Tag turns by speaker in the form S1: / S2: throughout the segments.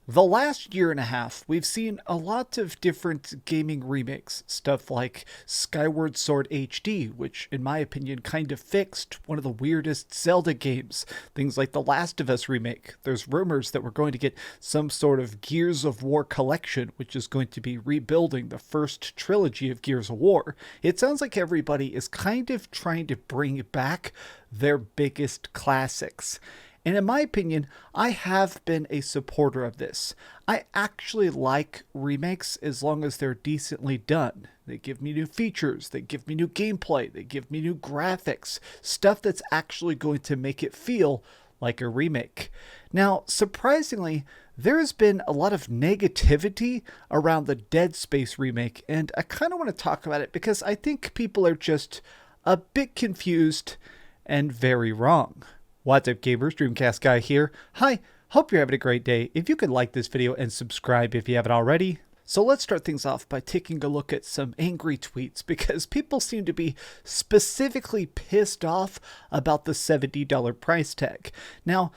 S1: The last year and a half, we've seen a lot of different gaming remakes. Stuff like Skyward Sword HD, which, in my opinion, kind of fixed one of the weirdest Zelda games. Things like the Last of Us remake. There's rumors that we're going to get some sort of Gears of War collection, which is going to be rebuilding the first trilogy of Gears of War. It sounds like everybody is kind of trying to bring back their biggest classics. And in my opinion, I have been a supporter of this. I actually like remakes as long as they're decently done. They give me new features, they give me new gameplay, they give me new graphics, stuff that's actually going to make it feel like a remake. Now, surprisingly, there has been a lot of negativity around the Dead Space remake, and I kind of want to talk about it because I think people are just a bit confused and very wrong. What's up, gamers? DreamcastGuy here. Hi, hope you're having a great day. If you could like this video and subscribe if you haven't already. So let's start things off by taking a look at some angry tweets because people seem to be specifically pissed off about the $70 price tag. Now,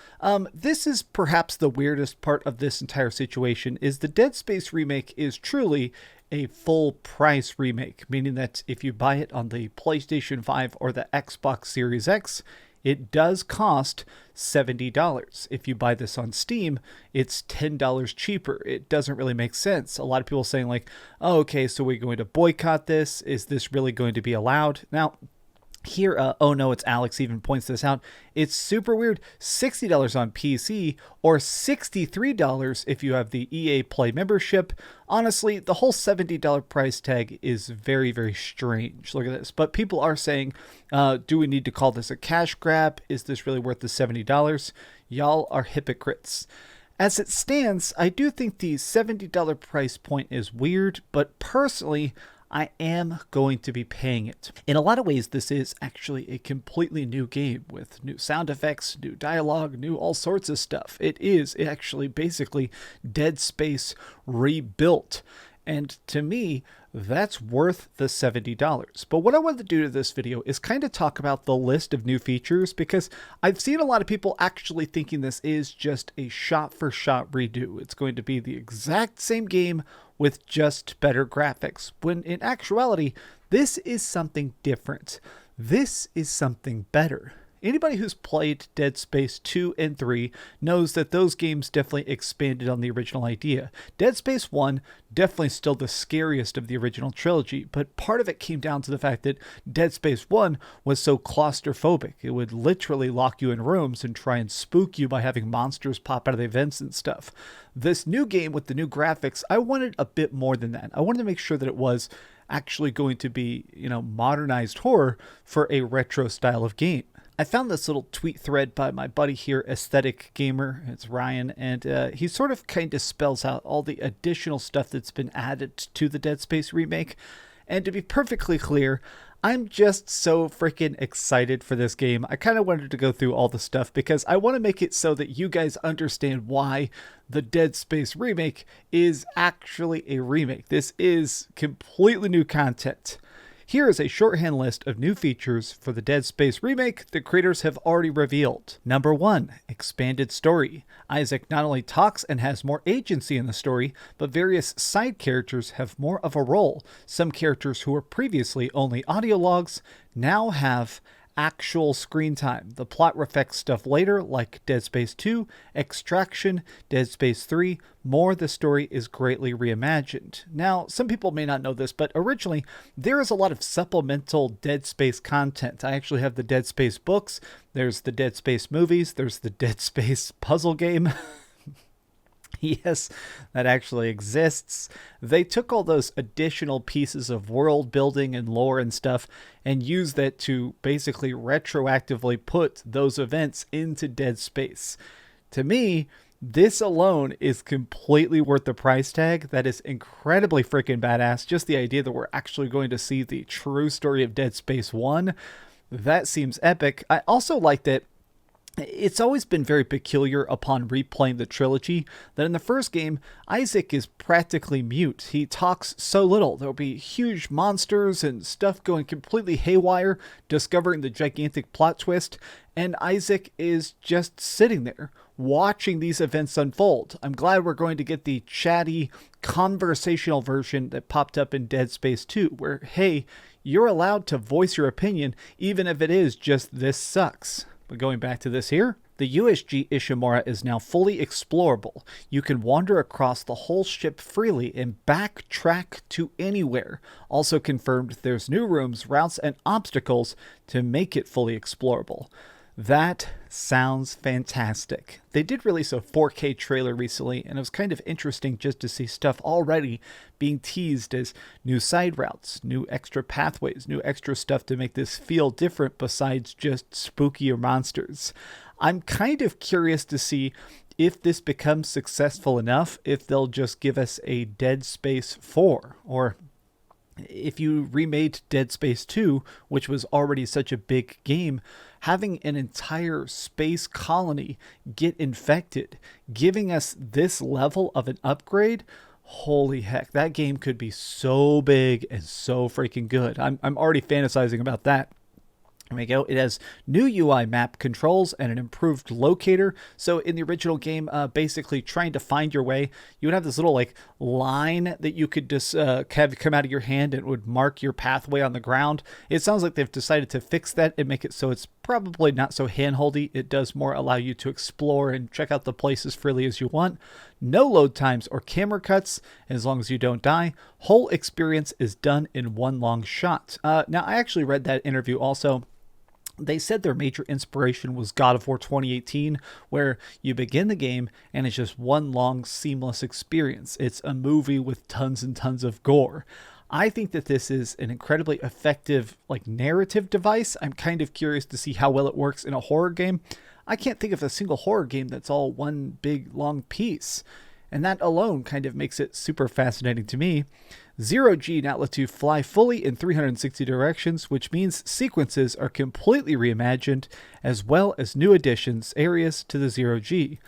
S1: this is perhaps the weirdest part of this entire situation is the Dead Space remake is truly a full price remake, meaning that if you buy it on the PlayStation 5 or the Xbox Series X, it does cost $70. If you buy this on Steam, it's $10 cheaper. It doesn't really make sense. A lot of people saying like, oh, okay, so we're going to boycott this. Is this really going to be allowed? Now, here, oh no, it's Alex even points this out. It's super weird. $60 on PC or $63 if you have the EA Play membership. Honestly, the whole $70 price tag is very, very strange. Look at this. But people are saying, do we need to call this a cash grab? Is this really worth the $70? Y'all are hypocrites. As it stands, I do think the $70 price point is weird, but personally, I am going to be paying it. In a lot of ways, this is actually a completely new game with new sound effects, new dialogue, new all sorts of stuff. It is actually basically Dead Space rebuilt. And to me, that's worth the $70. But what I wanted to do to this video is kind of talk about the list of new features because I've seen a lot of people actually thinking this is just a shot-for-shot redo. It's going to be the exact same game with just better graphics, when in actuality, this is something different. This is something better. Anybody who's played Dead Space 2 and 3 knows that those games definitely expanded on the original idea. Dead Space 1, definitely still the scariest of the original trilogy, but part of it came down to the fact that Dead Space 1 was so claustrophobic. It would literally lock you in rooms and try and spook you by having monsters pop out of the vents and stuff. This new game with the new graphics, I wanted a bit more than that. I wanted to make sure that it was actually going to be, modernized horror for a retro style of game. I found this little tweet thread by my buddy here, Aesthetic Gamer. It's Ryan, and he sort of kind of spells out all the additional stuff that's been added to the Dead Space remake. And to be perfectly clear, I'm just so freaking excited for this game. I kind of wanted to go through all the stuff because I want to make it so that you guys understand why the Dead Space remake is actually a remake. This is completely new content. Here is a shorthand list of new features for the Dead Space remake the creators have already revealed. Number 1, expanded story. Isaac not only talks and has more agency in the story, but various side characters have more of a role. Some characters who were previously only audio logs now have actual screen time. The plot reflects stuff later, like Dead Space 2, Extraction, Dead Space 3. More, the story is greatly reimagined. Now, some people may not know this, but originally, there is a lot of supplemental Dead Space content. I actually have the Dead Space books, there's the Dead Space movies, there's the Dead Space puzzle game. Yes, that actually exists. They took all those additional pieces of world building and lore and stuff and used that to basically retroactively put those events into Dead Space. To me, this alone is completely worth the price tag. That is incredibly freaking badass. Just the idea that we're actually going to see the true story of Dead Space 1, that seems epic. I also like that it's always been very peculiar upon replaying the trilogy that in the first game, Isaac is practically mute. He talks so little. There'll be huge monsters and stuff going completely haywire, discovering the gigantic plot twist, and Isaac is just sitting there watching these events unfold. I'm glad we're going to get the chatty, conversational version that popped up in Dead Space 2, where, hey, you're allowed to voice your opinion, even if it is just "this sucks." But going back to this here, the USG Ishimura is now fully explorable. You can wander across the whole ship freely and backtrack to anywhere. Also confirmed there's new rooms, routes, and obstacles to make it fully explorable. That sounds fantastic. They did release a 4K trailer recently, and it was kind of interesting just to see stuff already being teased as new side routes, new extra pathways, new extra stuff to make this feel different besides just spookier monsters. I'm kind of curious to see if this becomes successful enough, if they'll just give us a Dead Space 4, or if you remade Dead Space 2, which was already such a big game, having an entire space colony get infected, giving us this level of an upgrade, holy heck, that game could be so big and so freaking good. I'm already fantasizing about that. There we go. It has new UI map controls and an improved locator. So in the original game, basically trying to find your way, you would have this little like line that you could just have come out of your hand and it would mark your pathway on the ground. It sounds like they've decided to fix that and make it so it's probably not so handholdy. It does more allow you to explore and check out the places freely as you want. No load times or camera cuts as long as you don't die. Whole experience is done in one long shot. Now, I actually read that interview also. They said their major inspiration was God of War 2018, where you begin the game and it's just one long seamless experience. It's a movie with tons and tons of gore. I think that this is an incredibly effective narrative device. I'm kind of curious to see how well it works in a horror game. I can't think of a single horror game that's all one big long piece. And that alone kind of makes it super fascinating to me. Zero G now lets you fly fully in 360 directions, which means sequences are completely reimagined, as well as new additions, areas to the Zero G.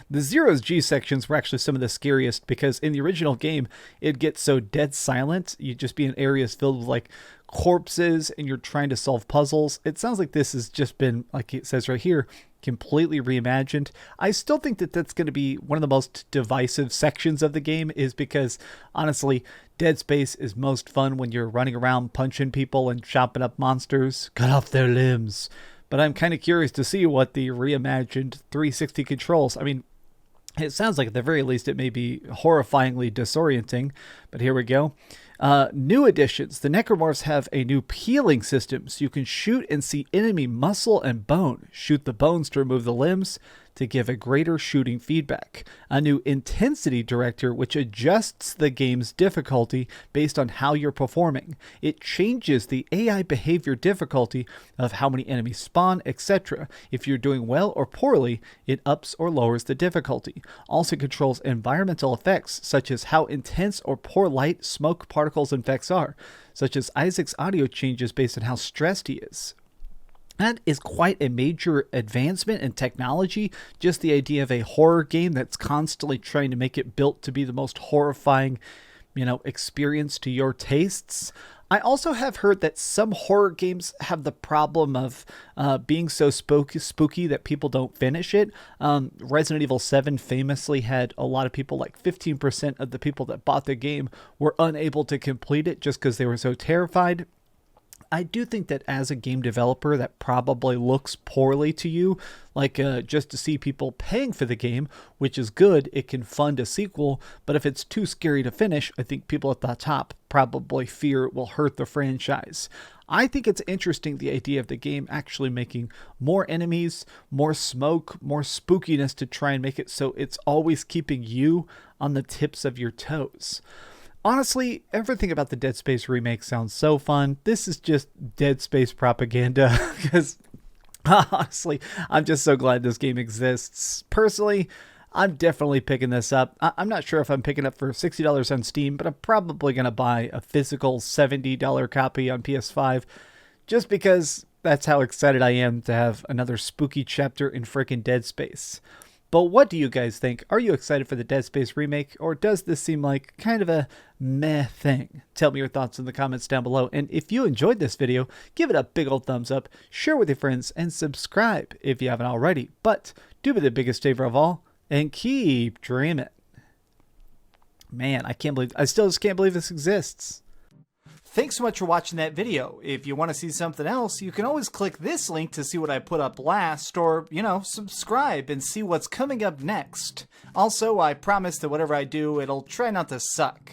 S1: The Zero's G sections were actually some of the scariest because in the original game, it'd get so dead silent. You'd just be in areas filled with corpses and you're trying to solve puzzles. It sounds like this has just been, like it says right here, completely reimagined. I still think that that's going to be one of the most divisive sections of the game, is because honestly, Dead Space is most fun when you're running around punching people and chopping up monsters, cut off their limbs. But I'm kind of curious to see what the reimagined 360 controls. I mean, it sounds like at the very least it may be horrifyingly disorienting, but here we go. New additions. The Necromorphs have a new peeling system, so you can shoot and see enemy muscle and bone. Shoot the bones to remove the limbs to give a greater shooting feedback. A new intensity director, which adjusts the game's difficulty based on how you're performing. It changes the AI behavior difficulty of how many enemies spawn, etc. If you're doing well or poorly, it ups or lowers the difficulty. Also controls environmental effects, such as how intense or poor light, smoke, particles, and effects are, such as Isaac's audio changes based on how stressed he is. That is quite a major advancement in technology, just the idea of a horror game that's constantly trying to make it built to be the most horrifying, experience to your tastes. I also have heard that some horror games have the problem of being so spooky that people don't finish it. Resident Evil 7 famously had a lot of people, 15% of the people that bought the game were unable to complete it just because they were so terrified. I do think that as a game developer, that probably looks poorly to you. Just to see people paying for the game, which is good, it can fund a sequel. But if it's too scary to finish, I think people at the top probably fear it will hurt the franchise. I think it's interesting, the idea of the game actually making more enemies, more smoke, more spookiness to try and make it so it's always keeping you on the tips of your toes. Honestly, everything about the Dead Space remake sounds so fun. This is just Dead Space propaganda because honestly, I'm just so glad this game exists. Personally, I'm definitely picking this up. I'm not sure if I'm picking up for $60 on Steam, but I'm probably going to buy a physical $70 copy on PS5 just because that's how excited I am to have another spooky chapter in frickin' Dead Space. But what do you guys think? Are you excited for the Dead Space remake, or does this seem like kind of a meh thing? Tell me your thoughts in the comments down below, and if you enjoyed this video, give it a big old thumbs up, share with your friends, and subscribe if you haven't already. But do me the biggest favor of all, and keep dreaming. Man, I still just can't believe this exists. Thanks so much for watching that video. If you want to see something else, you can always click this link to see what I put up last, or, subscribe and see what's coming up next. Also, I promise that whatever I do, it'll try not to suck.